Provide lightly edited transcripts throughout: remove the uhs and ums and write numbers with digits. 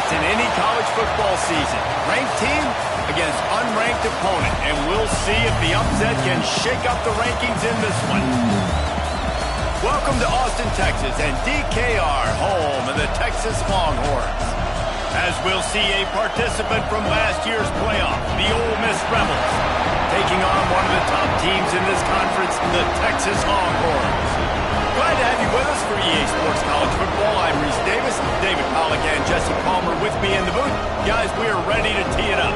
fights in any college football season. Ranked team against unranked opponent, and we'll see if the upset can shake up the rankings in this one. Welcome to Austin, Texas, and DKR, home of the Texas Longhorns. As we'll see a participant from last year's playoff, the Ole Miss Rebels, taking on one of the top teams in this conference, the Texas Longhorns. Glad to have you with us for EA Sports College Football. I'm Reese Davis, David Pollack, and Jesse Palmer with me in the booth. Guys, we are ready to tee it up.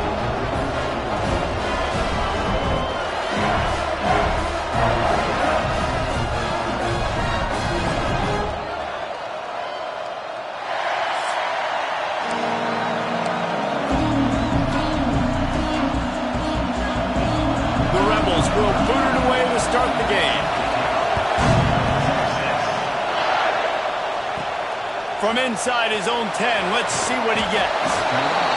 The Rebels will boot it away to start the game. From inside his own 10, let's see what he gets.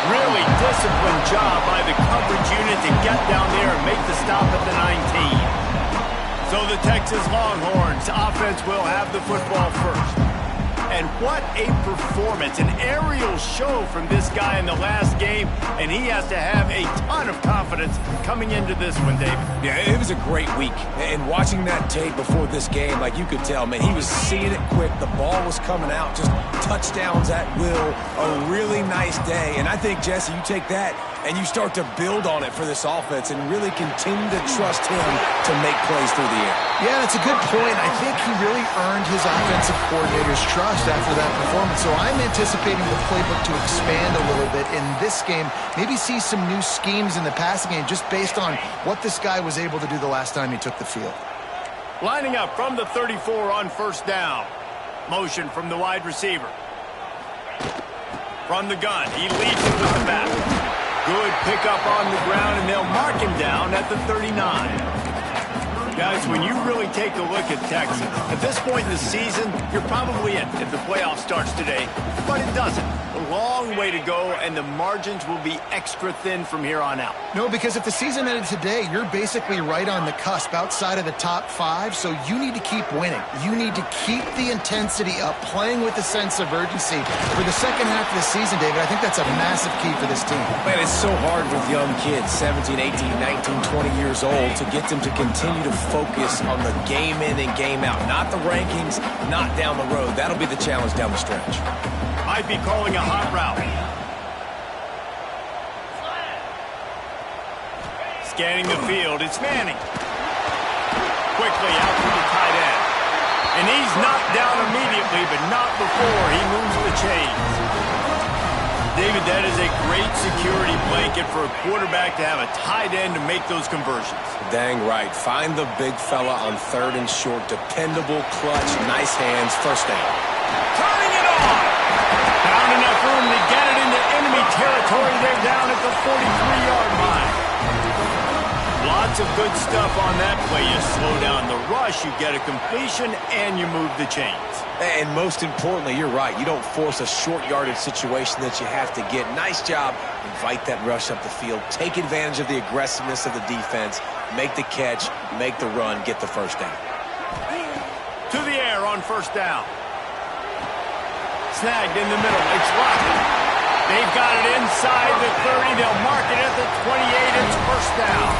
Really disciplined job by the coverage unit to get down there and make the stop at the 19. So the Texas Longhorns offense will have the football first. And what a performance, an aerial show from this guy in the last game, and he has to have a ton of confidence coming into this one, David. Yeah, it was a great week, and watching that tape before this game, like you could tell, man, he was seeing it quick, the ball was coming out, just touchdowns at will, a really nice day, and I think, Jesse, you take that and you start to build on it for this offense and really continue to trust him to make plays through the air. Yeah, that's a good point. I think he really earned his offensive coordinator's trust after that performance. So I'm anticipating the playbook to expand a little bit in this game. Maybe see some new schemes in the passing game just based on what this guy was able to do the last time he took the field. Lining up from the 34 on first down. Motion from the wide receiver. From the gun, he leads it with the back. Good pickup on the ground, and they'll mark him down at the 39. Guys, when you really take a look at Texas, at this point in the season, you're probably in if the playoff starts today, but it doesn't. A long way to go, and the margins will be extra thin from here on out. No, because if the season ended today, you're basically right on the cusp outside of the top 5, so you need to keep winning. You need to keep the intensity up, playing with a sense of urgency. For the second half of the season, David, I think that's a massive key for this team. Man, it's so hard with young kids, 17, 18, 19, 20 years old, to get them to continue to focus on the game in and game out. Not the rankings, not down the road. That'll be the challenge down the stretch. Might be calling a hot route. Scanning the field, it's Manning. Quickly out to the tight end. And he's knocked down immediately, but not before he moves the chains. David, that is a great security blanket for a quarterback to have a tight end to make those conversions. Dang right. Find the big fella on third and short. Dependable, clutch, nice hands, first down. Turning it on! Found enough room to get it into enemy territory. They're down at the 43-yard line. Lots of good stuff on that play. You slow down the rush, you get a completion, and you move the chains. And most importantly, you're right. You don't force a short yardage situation that you have to get. Nice job. Invite that rush up the field. Take advantage of the aggressiveness of the defense. Make the catch, make the run, get the first down. To the air on first down. Snagged in the middle. It's Rocket. They've got it inside the 30. They'll mark it at the 28. It's first down.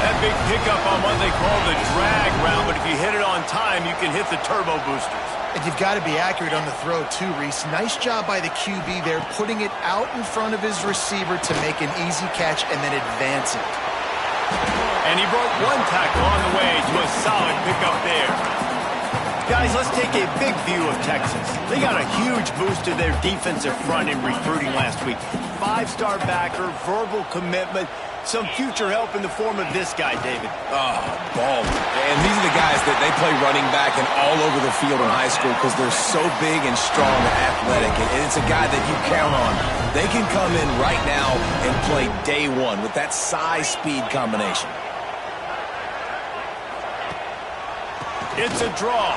That big pickup on what they call the drag route, but if you hit it on time, you can hit the turbo boosters. And you've got to be accurate on the throw, too, Reese. Nice job by the QB there, putting it out in front of his receiver to make an easy catch and then advance it. And he broke one tackle on the way to a solid pickup there. Guys, let's take a big view of Texas. They got a huge boost to their defensive front in recruiting last week. 5-star backer, verbal commitment, some future help in the form of this guy, David. Oh, ball. And these are the guys that they play running back and all over the field in high school because they're so big and strong and athletic. And it's a guy that you count on. They can come in right now and play day one with that size-speed combination. It's a draw.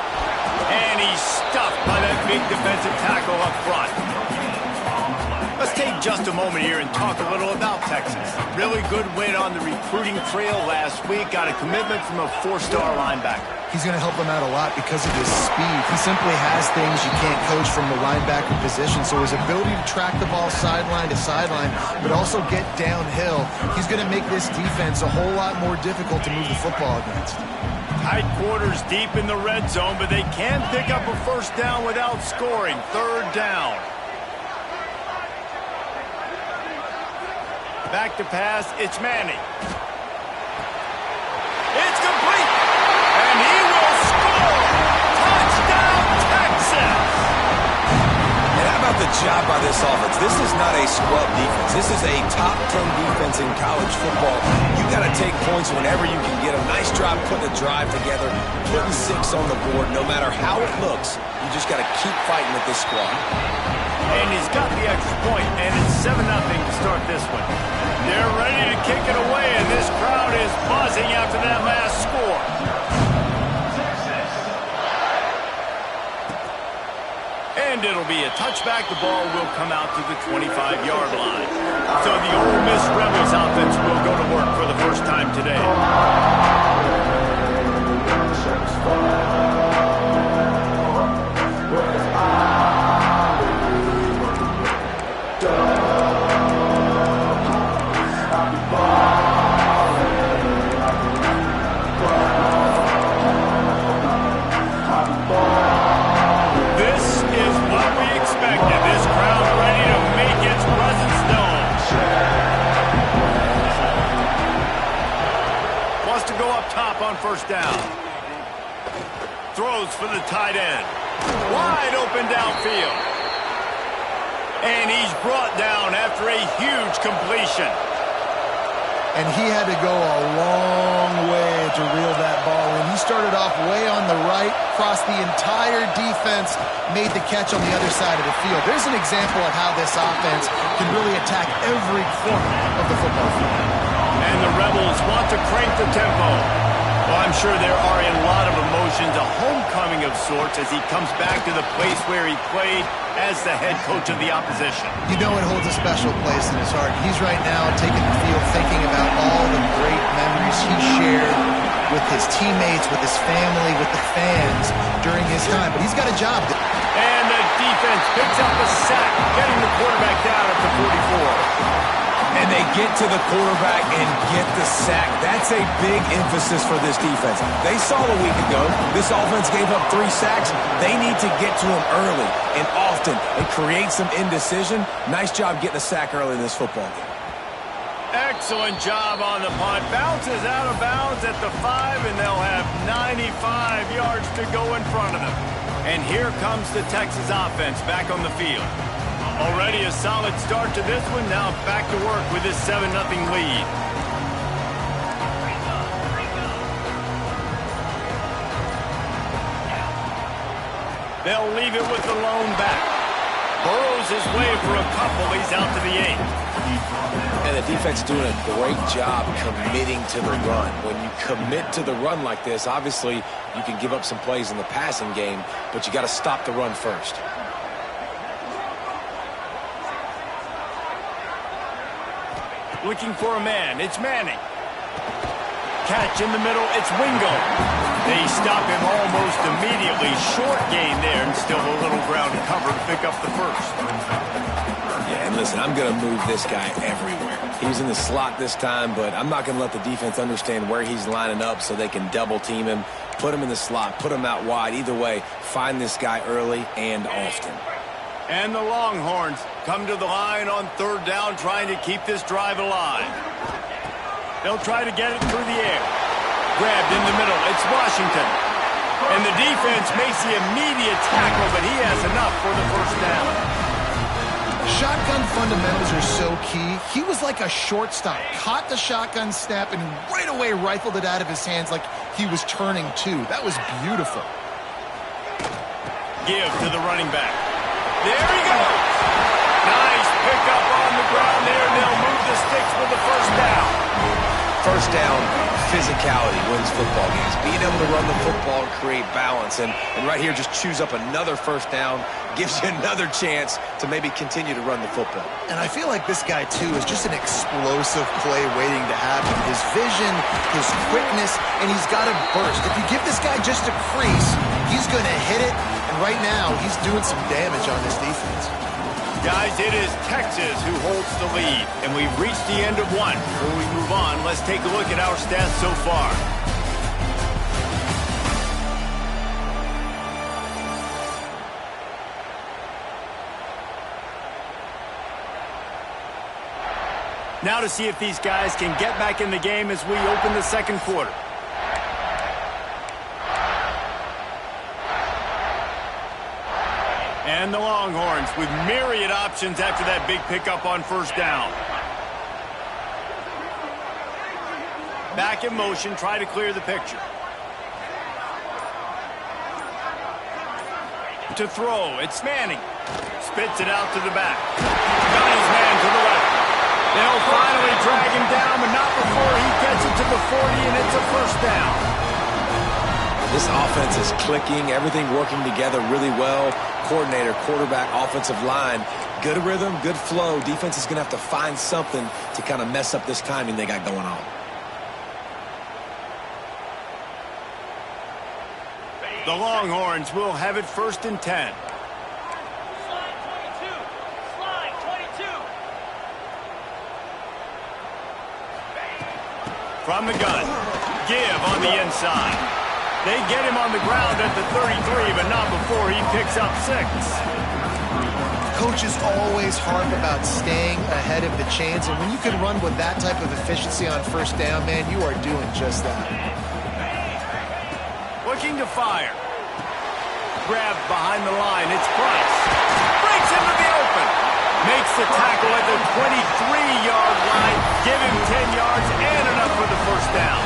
And he's stuffed by that big defensive tackle up front. Let's take just a moment here and talk a little about Texas. Really good win on the recruiting trail last week. Got a commitment from a 4-star linebacker. He's going to help them out a lot because of his speed. He simply has things you can't coach from the linebacker position. So his ability to track the ball sideline to sideline, but also get downhill, he's going to make this defense a whole lot more difficult to move the football against. Tight quarters deep in the red zone, but they can pick up a first down without scoring. 3rd down. Back to pass, it's Manning. It's complete, and he will score! Touchdown, Texas! And how about the job by this offense? This is not a scrub defense. This is a top 10 defense in college football. You got to take points whenever you can get them. Nice job putting a drive together, putting 6 on the board. No matter how it looks, you just got to keep fighting with this squad. And he's got the extra point, and it's 7-0 to start this one. They're ready to kick it away, and this crowd is buzzing after that last score. And it'll be a touchback. The ball will come out to the 25-yard line. So the Ole Miss Rebels offense will go to work for the first time today. On first down. Throws for the tight end. Wide open downfield. And he's brought down after a huge completion. And he had to go a long way to reel that ball in. He started off way on the right, crossed the entire defense, made the catch on the other side of the field. There's an example of how this offense can really attack every corner of the football field. And the Rebels want to crank the tempo. Well, I'm sure there are a lot of emotions, a homecoming of sorts as he comes back to the place where he played as the head coach of the opposition. You know it holds a special place in his heart. He's right now taking the field thinking about all the great memories he shared with his teammates, with his family, with the fans during his time. But he's got a job to do. And the defense picks up a sack, getting the quarterback down at the 44. And they get to the quarterback and get the sack. That's a big emphasis for this defense. They saw a week ago, this offense gave up 3 sacks. They need to get to him early and often and create some indecision. Nice job getting a sack early in this football game. Excellent job on the punt. Bounces out of bounds at the 5, and they'll have 95 yards to go in front of them. And here comes the Texas offense back on the field. Already a solid start to this one. Now back to work with this 7-0 lead. They'll leave it with the lone back. Burrows his way for a couple. He's out to the 8. And the defense is doing a great job committing to the run. When you commit to the run like this, obviously you can give up some plays in the passing game, but you got to stop the run first. Looking for a man. It's Manning. Catch in the middle. It's Wingo. They stop him almost immediately. Short gain there, and still a little ground cover to pick up the first. Yeah, and listen, I'm going to move this guy everywhere. He was in the slot this time, but I'm not going to let the defense understand where he's lining up so they can double team him, put him in the slot, put him out wide. Either way, find this guy early and often. And the Longhorns come to the line on 3rd down, trying to keep this drive alive. They'll try to get it through the air. Grabbed in the middle. It's Washington. And the defense makes the immediate tackle, but he has enough for the first down. Shotgun fundamentals are so key. He was like a shortstop. Caught the shotgun snap and right away rifled it out of his hands like he was turning two. That was beautiful. Give to the running back. There he goes. Nice pickup on the ground there. They'll move the sticks with the first down. First down physicality wins football games. Being able to run the football and create balance. And right here, just choose up another first down, gives you another chance to maybe continue to run the football. And I feel like this guy, too, is just an explosive play waiting to happen. His vision, his quickness, and he's got a burst. If you give this guy just a crease, he's going to hit it. And right now, he's doing some damage on this defense. Guys, it is Texas who holds the lead, and we've reached the end of one. Before we move on, let's take a look at our stats so far. Now to see if these guys can get back in the game as we open the second quarter. And the Longhorns with myriad options after that big pickup on first down. Back in motion, try to clear the picture. To throw, it's Manning. Spits it out to the back. Got his man to the left. They'll finally drag him down, but not before he gets it to the 40, and it's a first down. This offense is clicking, everything working together really well. Coordinator, quarterback, offensive line, good rhythm, good flow. Defense is going to have to find something to kind of mess up this timing they got going on. The Longhorns will have it 1st and 10. Slide 22. From the gun, give on the inside. They get him on the ground at the 33, but not before he picks up 6. Coaches always harp about staying ahead of the chains, and when you can run with that type of efficiency on first down, man, you are doing just that. Looking to fire. Grabbed behind the line, it's Price. Breaks into the open. Makes the tackle at the 23-yard line. Give him 10 yards and enough for the first down.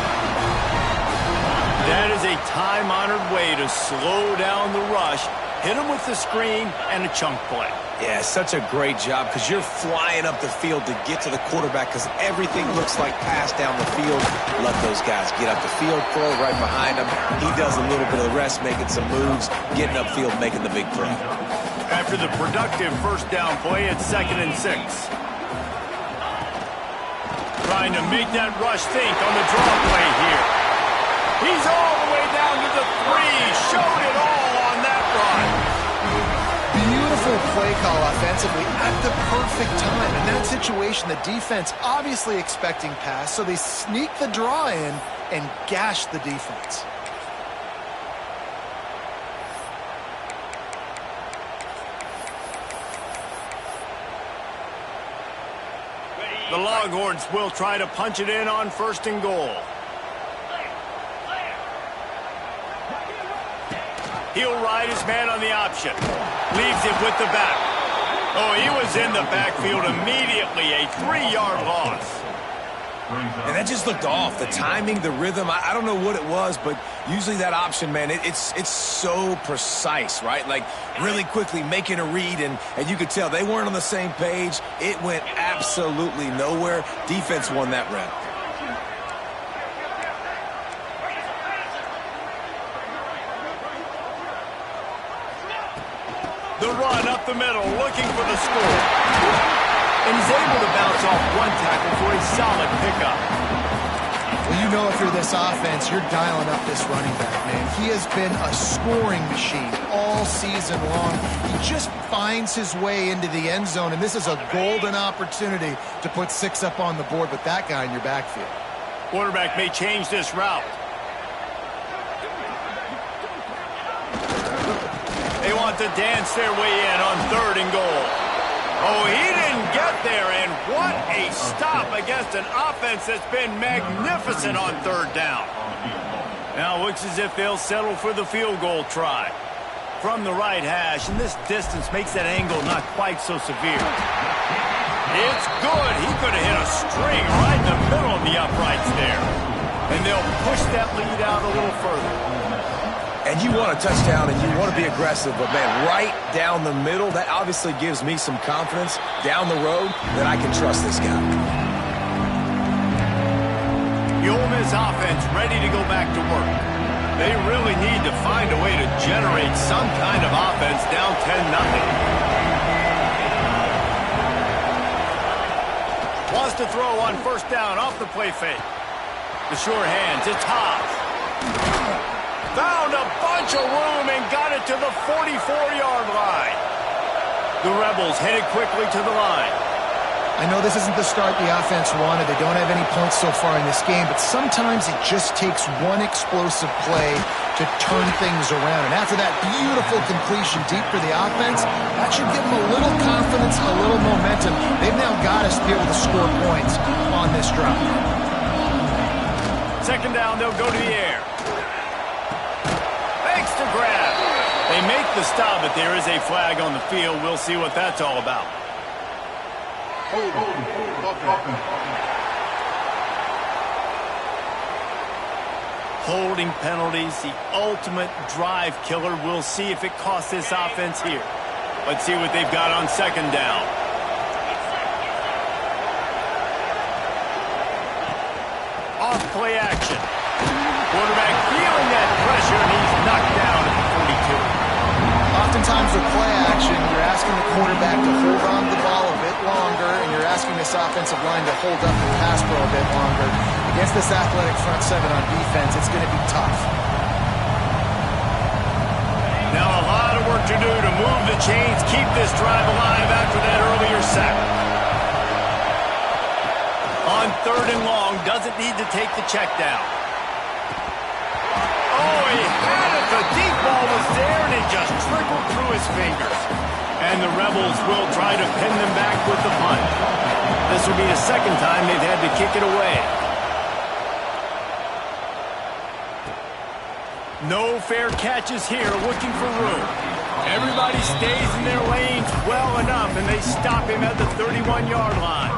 That is a time-honored way to slow down the rush, hit him with the screen, and a chunk play. Yeah, such a great job because you're flying up the field to get to the quarterback because everything looks like pass down the field. Let those guys get up the field, throw right behind him. He does a little bit of the rest, making some moves, getting upfield, making the big play. After the productive first down play, it's 2nd and 6. Trying to make that rush think on the draw play here. He's all the way down to the 3. Showed it all on that run. Beautiful play call offensively at the perfect time. In that situation, the defense obviously expecting pass, so they sneak the draw in and gash the defense. The Longhorns will try to punch it in on 1st and goal. He'll ride his man on the option. Leaves it with the back. Oh, he was in the backfield immediately. A 3-yard loss. And that just looked off. The timing, the rhythm, I don't know what it was, but usually that option, man, it's so precise, right? Like really quickly making a read, and you could tell they weren't on the same page. It went absolutely nowhere. Defense won that rep. The run up the middle, looking for the score. And he's able to bounce off one tackle for a solid pickup. Well, you know if you're this offense, you're dialing up this running back, man. He has been a scoring machine all season long. He just finds his way into the end zone, and this is a golden opportunity to put 6 up on the board with that guy in your backfield. Quarterback may change this route. They want to dance their way in on 3rd and goal. Oh, he didn't get there, and what a stop against an offense that's been magnificent on 3rd down. Now it looks as if they'll settle for the field goal try. From the right hash, and this distance makes that angle not quite so severe. It's good. He could have hit a string right in the middle of the uprights there. And they'll push that lead out a little further. And you want a touchdown and you want to be aggressive, but man, right down the middle, that obviously gives me some confidence down the road that I can trust this guy. The Ole Miss offense ready to go back to work. They really need to find a way to generate some kind of offense down 10-0. Wants to throw on first down off the play fake. The sure hands, it's Haas. Found a bunch of room and got it to the 44-yard line. The Rebels headed quickly to the line. I know this isn't the start the offense wanted. They don't have any points so far in this game, but sometimes it just takes one explosive play to turn things around. And after that beautiful completion deep for the offense, that should give them a little confidence, a little momentum. They've now got us to be able to score points on this drive. Second down, they'll go to the air. Thanks to grab. They make the stop, but there is a flag on the field. We'll see what that's all about. Holding penalties, the ultimate drive killer. We'll see if it costs this offense here. Let's see what they've got on second down. Off play action. Quarterback feeling that pressure, and he's knocked down at the 42. Oftentimes with play action, you're asking the quarterback to hold on to the ball a bit longer, and you're asking this offensive line to hold up the pass pro a bit longer. Against this athletic front seven on defense, it's going to be tough. Now a lot of work to do to move the chains, keep this drive alive after that earlier sack. On third and long, doesn't need to take the check down. Oh, he had it. The deep ball was there, and it just trickled through his fingers. And the Rebels will try to pin them back with the punt. This will be the second time they've had to kick it away. No fair catches here, looking for room. Everybody stays in their lanes well enough, and they stop him at the 31-yard line.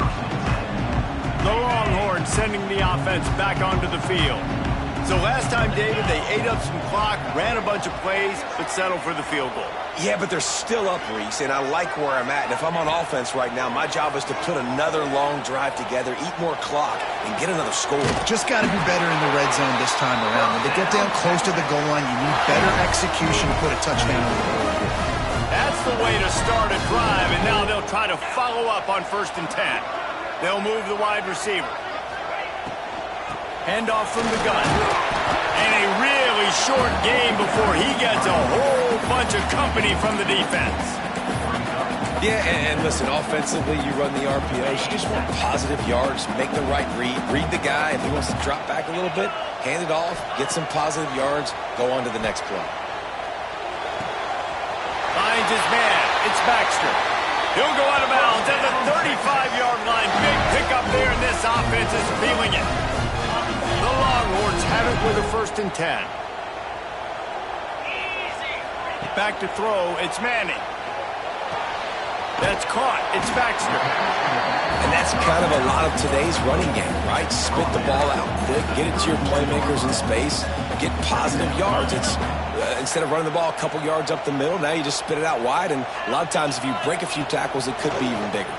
The Longhorns sending the offense back onto the field. So last time, David, they ate up some clock, ran a bunch of plays, but settled for the field goal. Yeah, but they're still up, Reese, and I like where I'm at. And if I'm on offense right now, my job is to put another long drive together, eat more clock, and get another score. Just got to be better in the red zone this time around. When they get down close to the goal line, you need better execution to put a touchdown on the board here. That's the way to start a drive, and now they'll try to follow up on 1st and 10. They'll move the wide receiver. Handoff from the gun. And a really short game before he gets a whole bunch of company from the defense. Yeah, and listen, offensively, you run the RPOs. You just want positive yards, make the right read the guy. If he wants to drop back a little bit, hand it off, get some positive yards, go on to the next play. Finds his man. It's Baxter. He'll go out of bounds at the 35-yard line. Big pickup there, and this offense is feeling it. The Longhorns have it with a 1st and 10. Back to throw. It's Manning. That's caught. It's Baxter. And that's kind of a lot of today's running game, right? Spit the ball out quick, get it to your playmakers in space, get positive yards. It's instead of running the ball a couple yards up the middle, now you just spit it out wide, and a lot of times if you break a few tackles, it could be even bigger.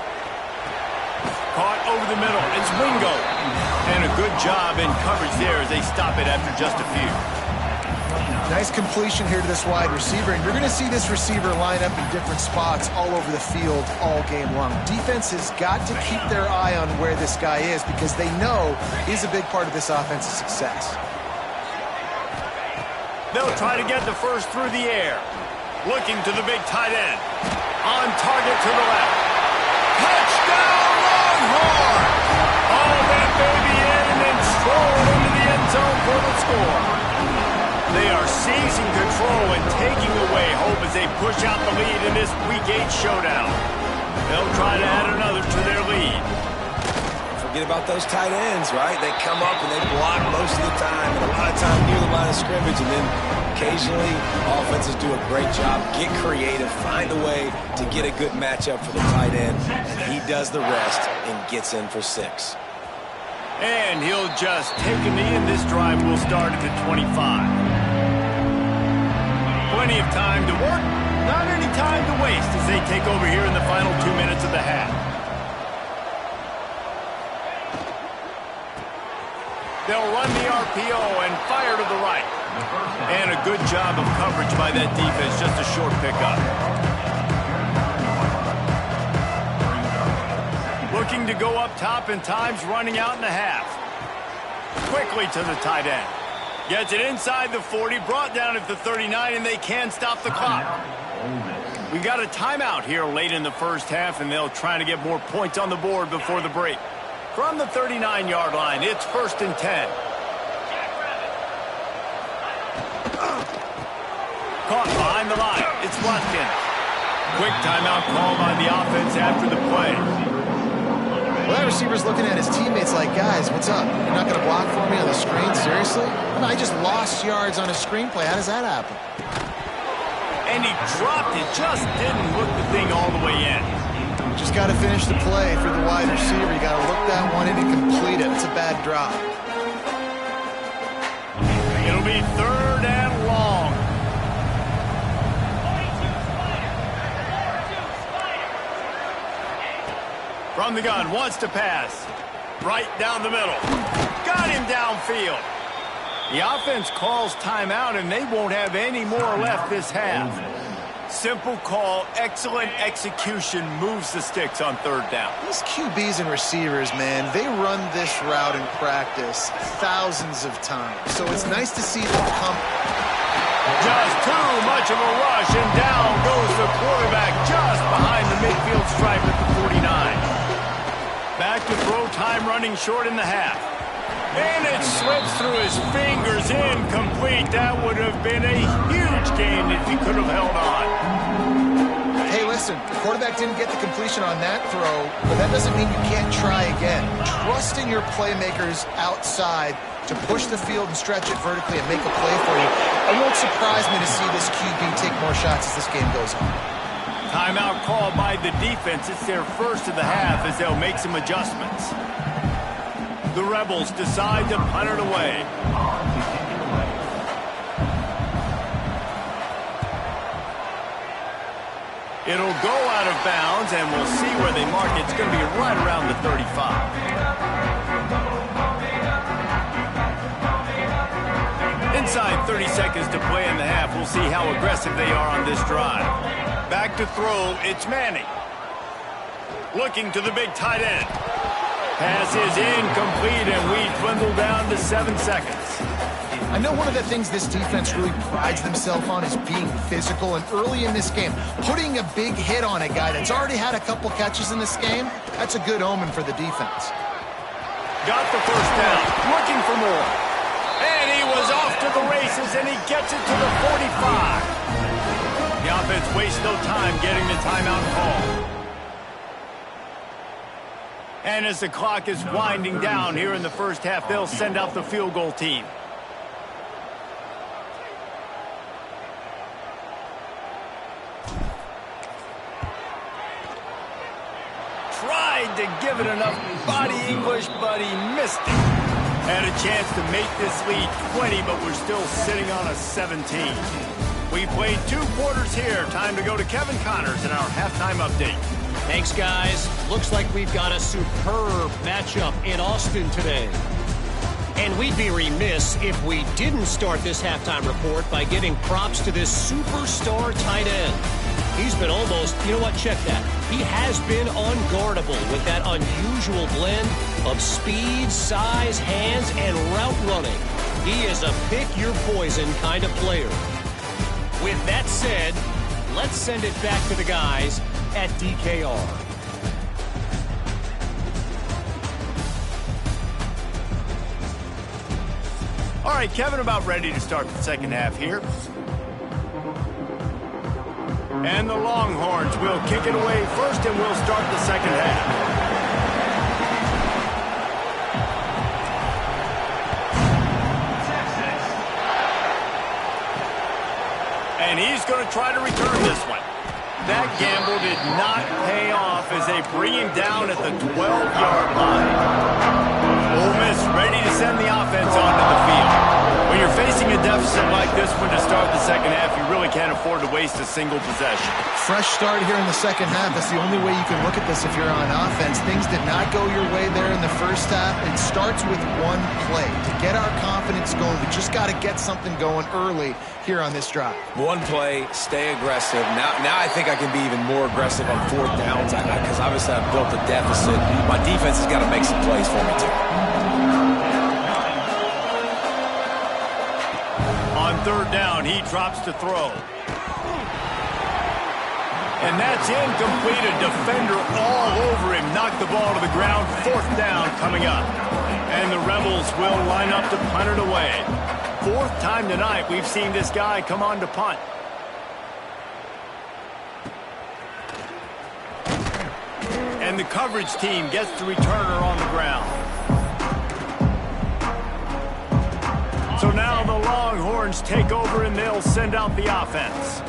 Caught over the middle. It's Wingo. And a good job in coverage there as they stop it after just a few. Nice completion here to this wide receiver, and you're going to see this receiver line up in different spots all over the field all game long. Defense has got to keep their eye on where this guy is because they know he's a big part of this offense's success. They'll try to get the first through the air. Looking to the big tight end. On target to the left. Touchdown, Longhorn! All that baby in and then stroll into the end zone for the score. They are seizing control and taking away hope as they push out the lead in this Week 8 showdown. They'll try to add another to their lead. Forget about those tight ends, right? They come up and they block most of the time, and a lot of time near the line of scrimmage, and then occasionally offenses do a great job, get creative, find a way to get a good matchup for the tight end, and he does the rest and gets in for 6. And he'll just take a knee, and this drive will start at the 25. Plenty of time to work, not any time to waste as they take over here in the final 2 minutes of the half. They'll run the RPO and fire to the right. And a good job of coverage by that defense, just a short pickup. Looking to go up top, and time's running out in the half. Quickly to the tight end. Gets it inside the 40, brought down at the 39, and they can stop the clock. We got a timeout here late in the first half, and they'll try to get more points on the board before the break. From the 39-yard line, it's 1st and 10. Caught behind the line. It's Watkins. Quick timeout call by the offense after the play. Well, that receiver's looking at his teammates like, guys, what's up? You're not going to block for me on the screen? Seriously? I just lost yards on a screenplay. How does that happen? And he dropped it. Just didn't look the thing all the way in. Just got to finish the play for the wide receiver. You got to look that one in and complete it. It's a bad drop. It'll be 3rd and long. From the gun, wants to pass. Right down the middle. Got him downfield. The offense calls timeout, and they won't have any more left this half. Simple call, excellent execution, moves the sticks on 3rd down. These QBs and receivers, man, they run this route in practice thousands of times. So it's nice to see them come. Just too much of a rush, and down goes the quarterback just behind the midfield stripe at the 49. Back to throw, time running short in the half. And it slips through his fingers, incomplete. That would have been a huge gain if he could have held on. Hey, listen, the quarterback didn't get the completion on that throw, but that doesn't mean you can't try again. Trust in your playmakers outside to push the field and stretch it vertically and make a play for you. It won't surprise me to see this QB take more shots as this game goes on. Timeout called by the defense. It's their first of the half as they'll make some adjustments. The Rebels decide to punt it away. It'll go out of bounds, and we'll see where they mark it. It's going to be right around the 35. Inside 30 seconds to play in the half. We'll see how aggressive they are on this drive. Back to throw, it's Manning. Looking to the big tight end. Pass is incomplete, and we dwindle down to 7 seconds. I know one of the things this defense really prides themselves on is being physical, and early in this game, putting a big hit on a guy that's already had a couple catches in this game, that's a good omen for the defense. Got the 1st down, looking for more. And he was off to the races, and he gets it to the 45. The offense wastes no time getting the timeout call. And as the clock is winding down here in the first half, they'll send out the field goal team. Tried to give it enough body English, but he missed it. Had a chance to make this lead 20, but we're still sitting on a 17. We played 2 quarters here. Time to go to Kevin Connors in our halftime update. Thanks, guys. Looks like we've got a superb matchup in Austin today. And we'd be remiss if we didn't start this halftime report by giving props to this superstar tight end. He's been almost, you know what, check that. He has been unguardable with that unusual blend of speed, size, hands, and route running. He is a pick-your-poison kind of player. With that said, let's send it back to the guys at DKR. All right, Kevin, about ready to start the second half here. And the Longhorns will kick it away first, and we'll start the second half. And he's going to try to return this one. That gamble did not pay off as they bring him down at the 12-yard line. Ole Miss ready to send the offense onto the field. When you're facing a deficit like this one to start the second half, you really can't afford to waste a single possession. Fresh start here in the second half. That's the only way you can look at this if you're on offense. Things did not go your way there in the first half. It starts with one play. To get our confidence going, we just got to get something going early here on this drive. One play, stay aggressive. Now I think I can be even more aggressive on fourth downs because obviously I've built a deficit. My defense has got to make some plays for me too. On third down, he drops to throw. And that's incomplete. A defender all over him. Knocked the ball to the ground. Fourth down coming up. And the Rebels will line up to punt it away. Fourth time tonight we've seen this guy come on to punt. And the coverage team gets the returner on the ground. So now the Longhorns take over and they'll send out the offense.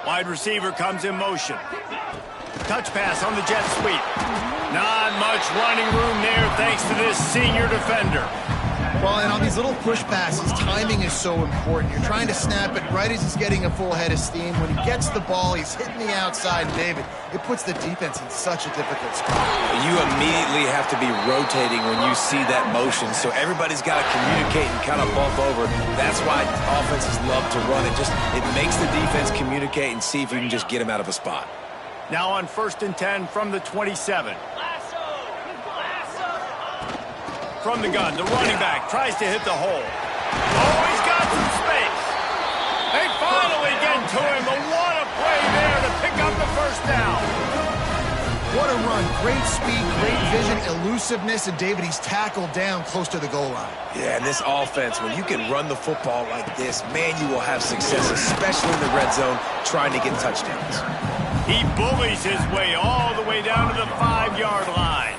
Wide receiver comes in motion. Touch pass on the jet sweep. Not much running room there thanks to this senior defender. Well, and on these little push passes, timing is so important. You're trying to snap it right as he's getting a full head of steam. When he gets the ball, he's hitting the outside. David, it puts the defense in such a difficult spot. You immediately have to be rotating when you see that motion, so everybody's got to communicate and kind of bump over. That's why offenses love to run it. It makes the defense communicate and see if you can just get him out of a spot. Now on 1st and 10 from the 27. From the gun, the running back tries to hit the hole. Oh, he's got some space. They finally get to him, but what a play there to pick up the first down. What a run. Great speed, great vision, elusiveness, and David, he's tackled down close to the goal line. Yeah, and this offense, when you can run the football like this, man, you will have success, especially in the red zone, trying to get touchdowns. He bullies his way all the way down to the 5-yard line.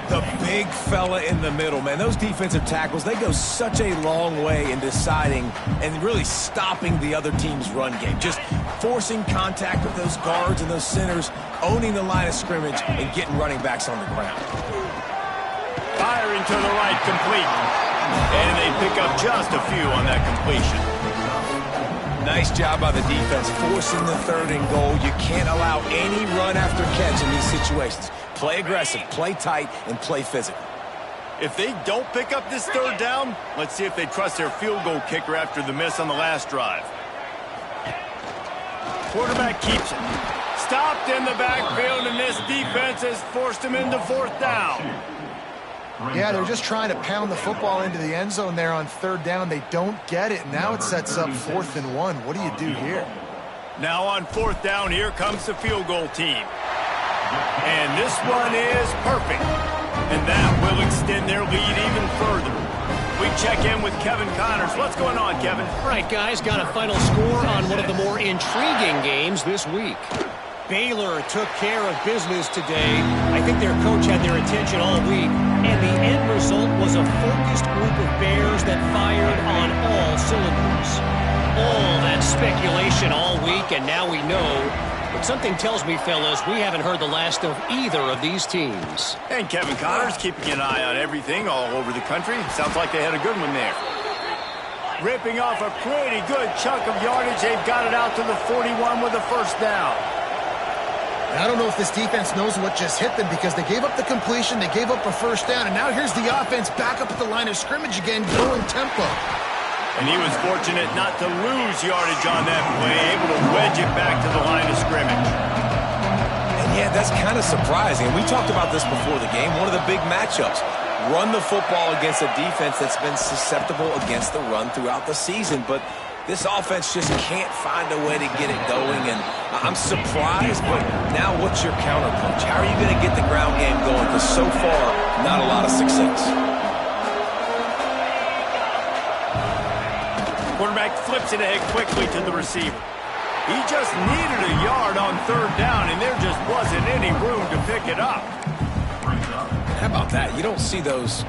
The big fella in the middle, man. Those defensive tackles, they go such a long way in deciding and really stopping the other team's run game. Just forcing contact with those guards and those centers, owning the line of scrimmage, and getting running backs on the ground. Firing to the right, complete. And they pick up just a few on that completion. Nice job by the defense, forcing the 3rd and goal. You can't allow any run after catch in these situations. Play aggressive, play tight, and play physical. If they don't pick up this 3rd down, let's see if they trust their field goal kicker after the miss on the last drive. Quarterback keeps it. Stopped in the backfield, and this defense has forced him into 4th down. Yeah, they're just trying to pound the football into the end zone there on 3rd down. They don't get it. Now it sets up 4th and 1. What do you do here? Now on 4th down, here comes the field goal team. And this one is perfect. And that will extend their lead even further. We check in with Kevin Connors. What's going on, Kevin? All right, guys, got a final score on one of the more intriguing games this week. Baylor took care of business today. I think their coach had their attention all week, and the end result was a focused group of Bears that fired on all cylinders. All that speculation all week, and now we know. But something tells me, fellas, we haven't heard the last of either of these teams. And Kevin Connors keeping an eye on everything all over the country. Sounds like they had a good one there. Ripping off a pretty good chunk of yardage. They've got it out to the 41 with a 1st down. I don't know if this defense knows what just hit them because they gave up the completion, they gave up a 1st down, and now here's the offense back up at the line of scrimmage again, going tempo. And he was fortunate not to lose yardage on that play, able to wedge it back to the line of scrimmage. And yeah, that's kind of surprising. We talked about this before the game, one of the big matchups. Run the football against a defense that's been susceptible against the run throughout the season, but this offense just can't find a way to get it going, and I'm surprised, but now what's your counterpunch? How are you going to get the ground game going? Because so far, not a lot of success. Quarterback flips it ahead quickly to the receiver. He just needed a yard on 3rd down, and there just wasn't any room to pick it up. How about that? You don't see those,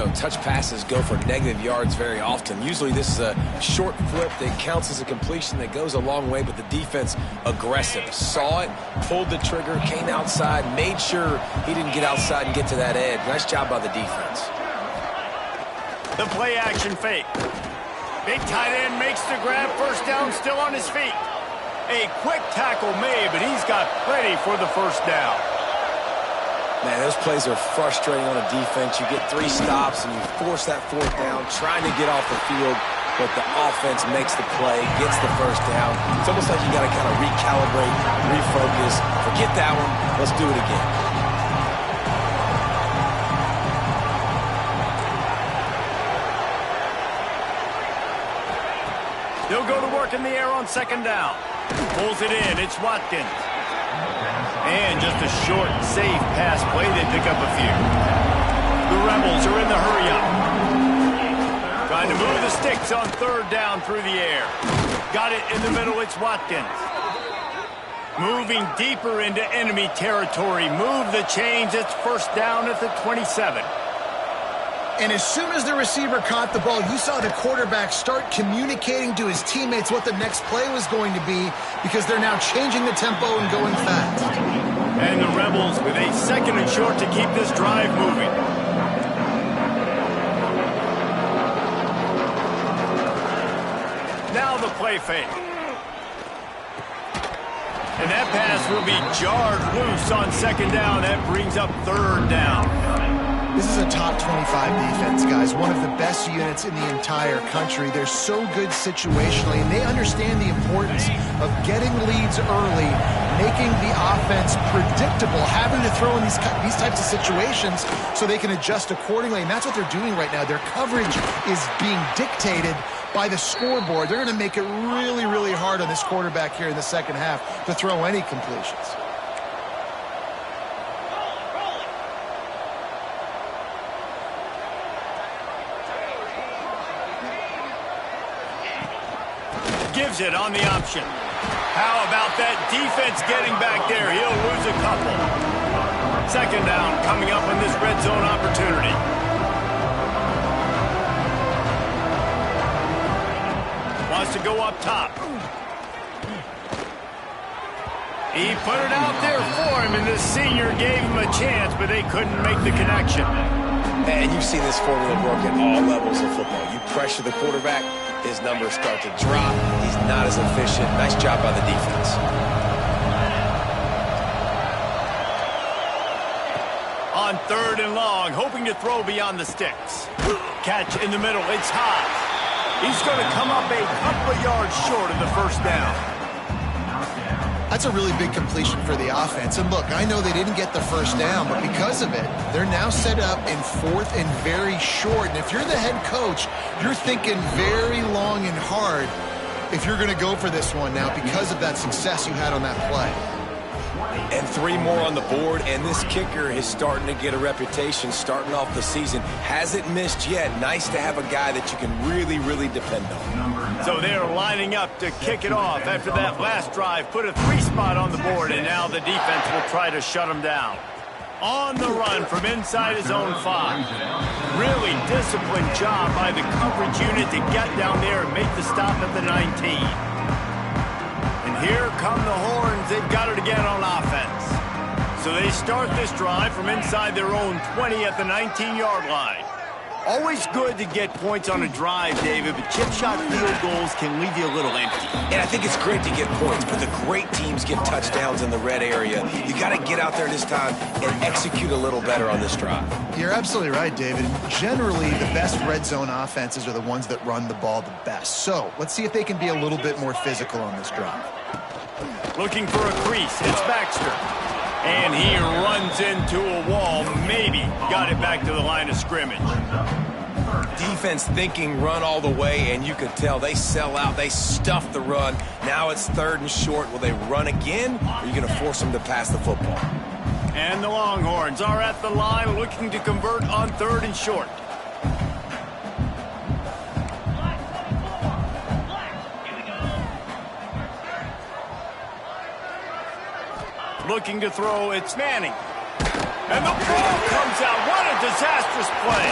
touch passes go for negative yards very often. Usually this is a short flip that counts as a completion that goes a long way, but the defense aggressive. Saw it, pulled the trigger, came outside, made sure he didn't get outside and get to that edge. Nice job by the defense. The play action fake. Big tight end makes the grab, first down, still on his feet. A quick tackle made, but he's got plenty for the first down. Man, those plays are frustrating on a defense. You get 3 stops and you force that 4th down, trying to get off the field, but the offense makes the play, gets the first down. It's almost like you got to kind of recalibrate, refocus. Forget that one. Let's do it again. They'll go to work in the air on 2nd down. Pulls it in. It's Watkins. And just a short, safe pass play. They pick up a few. The Rebels are in the hurry-up. Trying to move the sticks on 3rd down through the air. Got it in the middle. It's Watkins. Moving deeper into enemy territory. Move the chains. It's 1st down at the 27. And as soon as the receiver caught the ball, you saw the quarterback start communicating to his teammates what the next play was going to be, because they're now changing the tempo and going fast. And the Rebels with a 2nd and short to keep this drive moving. Now the play fake. And that pass will be jarred loose on 2nd down. That brings up 3rd down. This is a top 25 defense, guys. One of the best units in the entire country. They're so good situationally, and they understand the importance of getting leads early, making the offense predictable, having to throw in these types of situations so they can adjust accordingly. And that's what they're doing right now. Their coverage is being dictated by the scoreboard. They're going to make it really, really hard on this quarterback here in the 2nd half to throw any completions. Gives it on the option. How about that defense getting back there? He'll lose a couple. 2nd down coming up on this red zone opportunity. Wants to go up top. He put it out there for him, and the senior gave him a chance, but they couldn't make the connection. And you've seen this formula work at all levels of football. You pressure the quarterback, his numbers start to drop. He's not as efficient. Nice job by the defense. On 3rd and long, hoping to throw beyond the sticks. Catch in the middle. It's high. He's going to come up a couple of yards short of the 1st down. That's a really big completion for the offense. And look, I know they didn't get the 1st down, but because of it, they're now set up in 4th and very short. And if you're the head coach, you're thinking very long and hard if you're going to go for this one now because of that success you had on that play. And 3 more on the board, and this kicker is starting to get a reputation starting off the season. Hasn't missed yet. Nice to have a guy that you can really, really depend on. So they're lining up to kick it off after that last drive. Put a 3 spot on the board, and now the defense will try to shut him down. On the run from inside his own 5. Really disciplined job by the coverage unit to get down there and make the stop at the 19. Here come the horns. They've got it again on offense. So they start this drive from inside their own 20 at the 19-yard line. Always good to get points on a drive, David, but chip shot field goals can leave you a little empty. And I think it's great to get points, but the great teams get touchdowns in the red area. You got to get out there this time and execute a little better on this drive. You're absolutely right, David. Generally, the best red zone offenses are the ones that run the ball the best. So let's see if they can be a little bit more physical on this drive. Looking for a crease. It's Baxter. And he runs into a wall. Maybe got it back to the line of scrimmage. Defense thinking run all the way, and you could tell they sell out. They stuff the run. Now it's 3rd and short. Will they run again, or are you going to force them to pass the football? And the Longhorns are at the line looking to convert on 3rd and short. Looking to throw, it's Manning. And the ball comes out. What a disastrous play.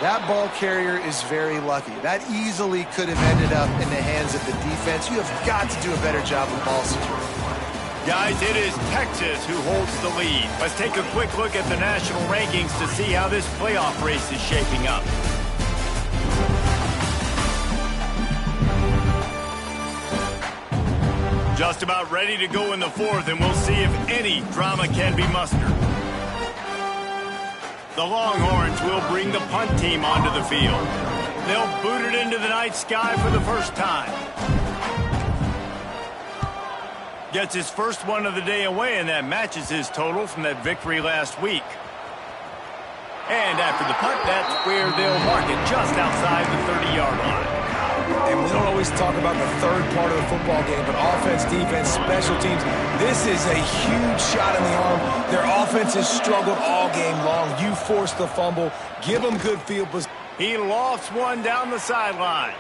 That ball carrier is very lucky. That easily could have ended up in the hands of the defense. You have got to do a better job with ball security. Guys, it is Texas who holds the lead. Let's take a quick look at the national rankings to see how this playoff race is shaping up. Just about ready to go in the fourth, and we'll see if any drama can be mustered. The Longhorns will bring the punt team onto the field. They'll boot it into the night sky for the first time. Gets his first one of the day away, and that matches his total from that victory last week. And after the punt, that's where they'll mark it, just outside the 30-yard line. And we don't always talk about the third part of the football game, but offense, defense, special teams, this is a huge shot in the arm. Their offense has struggled all game long. You force the fumble, give them good field position. He lofts one down the sideline.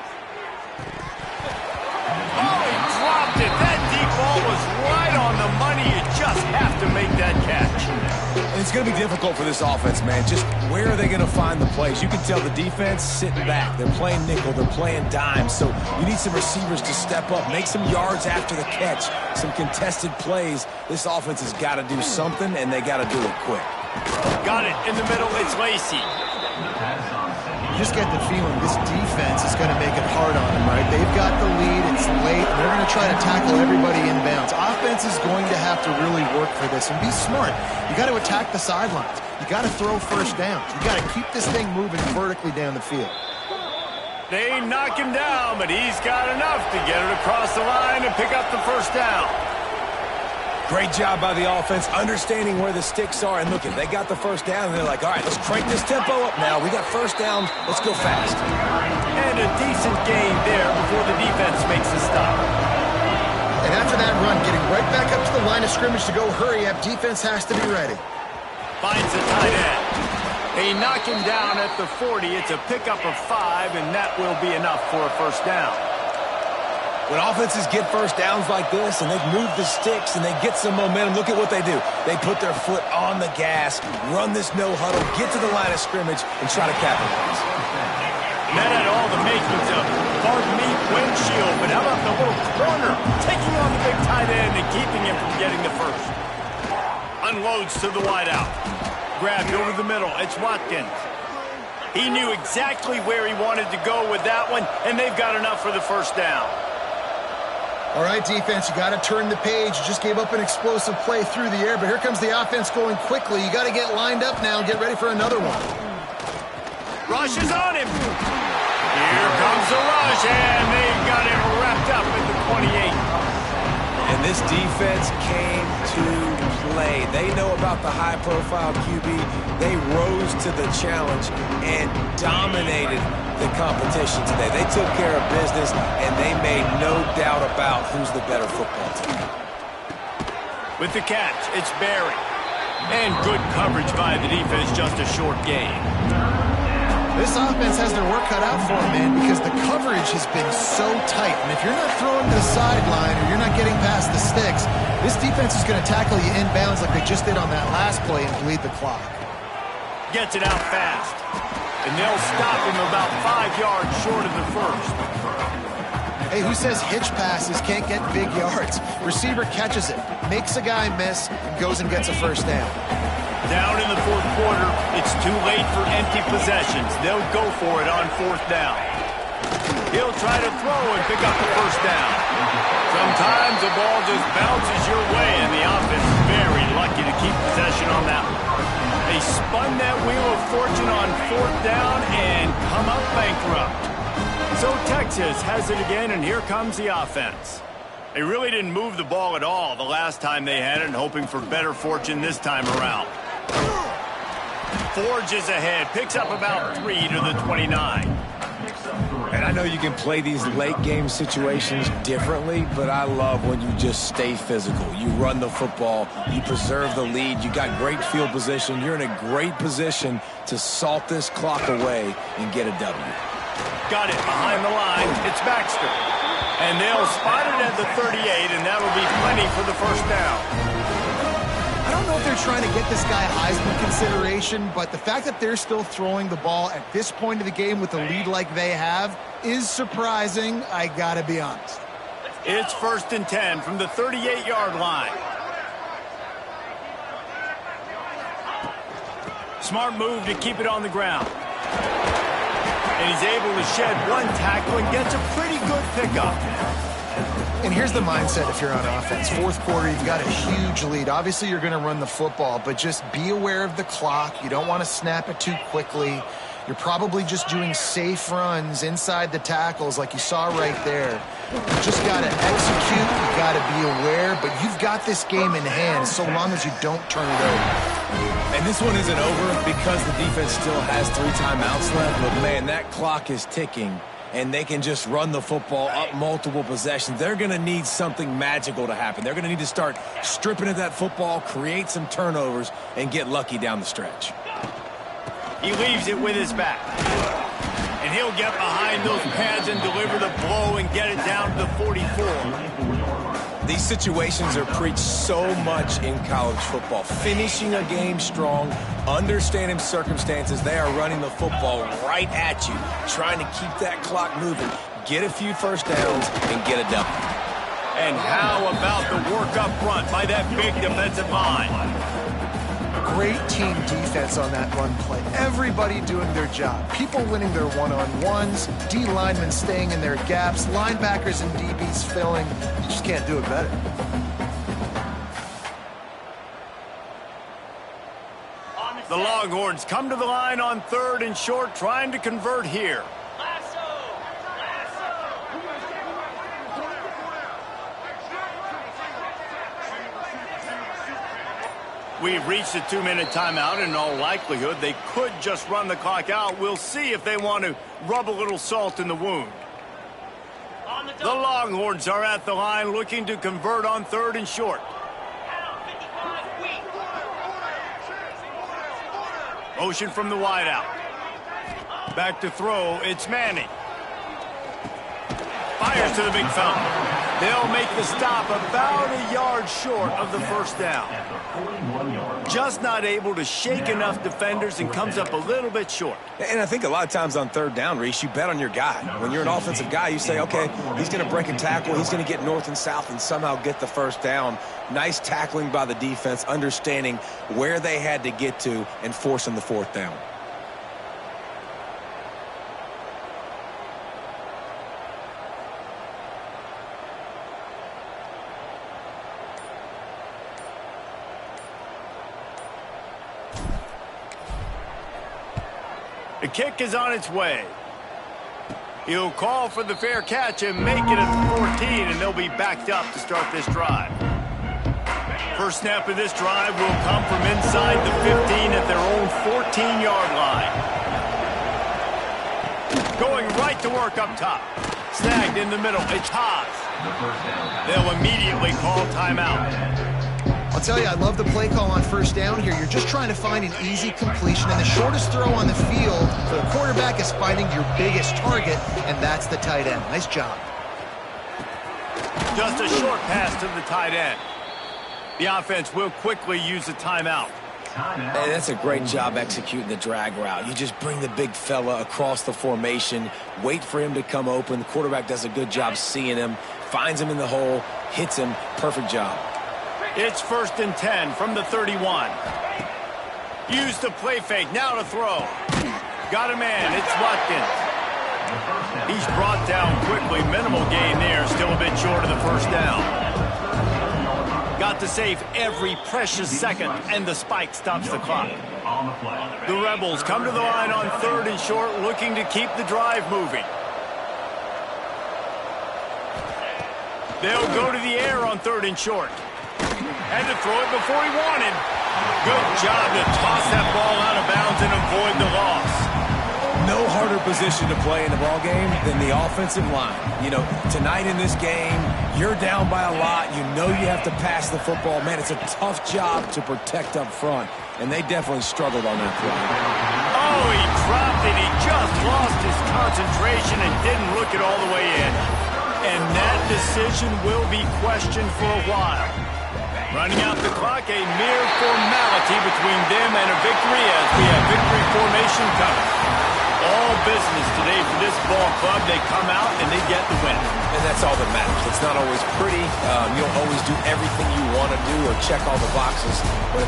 Oh, he dropped it. That deep ball was right on the money. You just have to make that catch. And it's going to be difficult for this offense, man. Just where are they going to find the plays? You can tell the defense sitting back. They're playing nickel. They're playing dime. So you need some receivers to step up, make some yards after the catch, some contested plays. This offense has got to do something, and they got to do it quick. Got it in the middle. It's Lacey. You just get the feeling this defense is going to make it hard on them, right? They've got the lead. It's late. And they're going to try to tackle everybody inbounds. Offense is going to have to really work for this and be smart. You got to attack the sidelines. You got to throw first downs. You got to keep this thing moving vertically down the field. They knock him down, but he's got enough to get it across the line and pick up the first down. Great job by the offense, understanding where the sticks are. And look, they got the first down, and they're like, all right, let's crank this tempo up now. We got first down. Let's go fast. And a decent gain there before the defense makes the stop. And after that run, getting right back up to the line of scrimmage to go hurry up, defense has to be ready. Finds the tight end. They knock him down at the 40. It's a pickup of 5, and that will be enough for a first down. When offenses get first downs like this and they move the sticks and they get some momentum, look at what they do. They put their foot on the gas, run this no huddle, get to the line of scrimmage, and try to capitalize. That had all the makings of windshield, but how about the little corner taking on the big tight end and keeping him from getting the first? Unloads to the wideout. Grabbed over the middle. It's Watkins. He knew exactly where he wanted to go with that one, and they've got enough for the first down. All right, defense, you got to turn the page. You just gave up an explosive play through the air, but here comes the offense going quickly. You got to get lined up now and get ready for another one. Rush is on him. Here comes the rush, and they've got him wrapped up at the 28. And this defense came to play. They know about the high-profile QB. They rose to the challenge and dominated the competition today. They took care of business, and they made no doubt about who's the better football team. With the catch, it's Barry. And good coverage by the defense, just a short gain. This offense has their work cut out for them, man, because the coverage has been so tight. And if you're not throwing to the sideline or you're not getting past the sticks, this defense is going to tackle you inbounds like they just did on that last play and bleed the clock. Gets it out fast. And they'll stop him about 5 yards short of the first. Hey, who says hitch passes can't get big yards? Receiver catches it, makes a guy miss, and goes and gets a first down. Down in the fourth quarter, it's too late for empty possessions. They'll go for it on fourth down. He'll try to throw and pick up the first down. Sometimes the ball just bounces your way, and the offense is very lucky to keep possession on that one. They spun that wheel of fortune on fourth down and come up bankrupt. So Texas has it again, and here comes the offense. They really didn't move the ball at all the last time they had it, and hoping for better fortune this time around. Forges ahead, picks up about 3 to the 29. And I know you can play these late game situations differently, but I love when you just stay physical. You run the football, you preserve the lead, you got great field position, you're in a great position to salt this clock away and get a W. Got it behind the line, it's Baxter. And they'll spot it at the 38, and that'll be plenty for the first down. I don't know if they're trying to get this guy Heisman consideration, but the fact that they're still throwing the ball at this point of the game with a lead like they have is surprising, I gotta be honest. It's 1st and 10 from the 38-yard line. Smart move to keep it on the ground. And he's able to shed one tackle and gets a pretty good pickup. And here's the mindset if you're on offense. Fourth quarter, you've got a huge lead. Obviously, you're going to run the football, but just be aware of the clock. You don't want to snap it too quickly. You're probably just doing safe runs inside the tackles like you saw right there. You just got to execute. You got to be aware, but you've got this game in hand so long as you don't turn it over. And this one isn't over because the defense still has 3 timeouts left, but man, that clock is ticking. And they can just run the football up multiple possessions. They're going to need something magical to happen. They're going to need to start stripping at that football, create some turnovers, and get lucky down the stretch. He leaves it with his back. And he'll get behind those pads and deliver the blow and get it down to the 44. These situations are preached so much in college football. Finishing a game strong, understanding circumstances. They are running the football right at you, trying to keep that clock moving, get a few first downs, and get a W. And how about the work up front by that big defensive line? Great team defense on that run play. Everybody doing their job. People winning their one-on-ones, D linemen staying in their gaps, linebackers and DBs filling. You just can't do it better. The Longhorns come to the line on 3rd and short, trying to convert here. We've reached a 2-minute timeout, and in all likelihood, they could just run the clock out. We'll see if they want to rub a little salt in the wound. The Longhorns are at the line looking to convert on 3rd and short. Motion from the wideout. Back to throw, it's Manning. Fires to the big fella. They'll make the stop about a yard short of the first down. Just not able to shake enough defenders and comes up a little bit short. And I think a lot of times on 3rd down, Reese, you bet on your guy. When you're an offensive guy, you say, okay, he's going to break a tackle, he's going to get north and south and somehow get the first down. Nice tackling by the defense, understanding where they had to get to and forcing the 4th down. The kick is on its way. He'll call for the fair catch and make it at the 14, and they'll be backed up to start this drive. First snap of this drive will come from inside the 15 at their own 14-yard line. Going right to work up top. Snagged in the middle. It's Haas. They'll immediately call timeout. I'll tell you, I love the play call on 1st down here. You're just trying to find an easy completion, and the shortest throw on the field for the quarterback is finding your biggest target, and that's the tight end. Nice job. Just a short pass to the tight end. The offense will quickly use a timeout. Hey, that's a great job executing the drag route. You just bring the big fella across the formation, wait for him to come open. The quarterback does a good job seeing him, finds him in the hole, hits him. Perfect job. It's 1st and 10 from the 31. Use the play fake, now to throw. Got a man, it's Watkins. He's brought down quickly, minimal gain there, still a bit short of the first down. Got to save every precious second, and the spike stops the clock. The Rebels come to the line on 3rd and short, looking to keep the drive moving. They'll go to the air on 3rd and short. Had to throw it before he wanted. Good job to toss that ball out of bounds and avoid the loss. No harder position to play in the ball game than the offensive line. You know, tonight in this game, you're down by a lot. You know you have to pass the football. Man, it's a tough job to protect up front, and they definitely struggled on that play. Oh, he dropped it. He just lost his concentration and didn't look it all the way in. And that decision will be questioned for a while. Running out the clock, a mere formality. mentality between them and a victory as we have victory formation coming. All business today for this ball club. They come out and they get the win. And that's all that matters. It's not always pretty. You don't always do everything you want to do or check all the boxes. But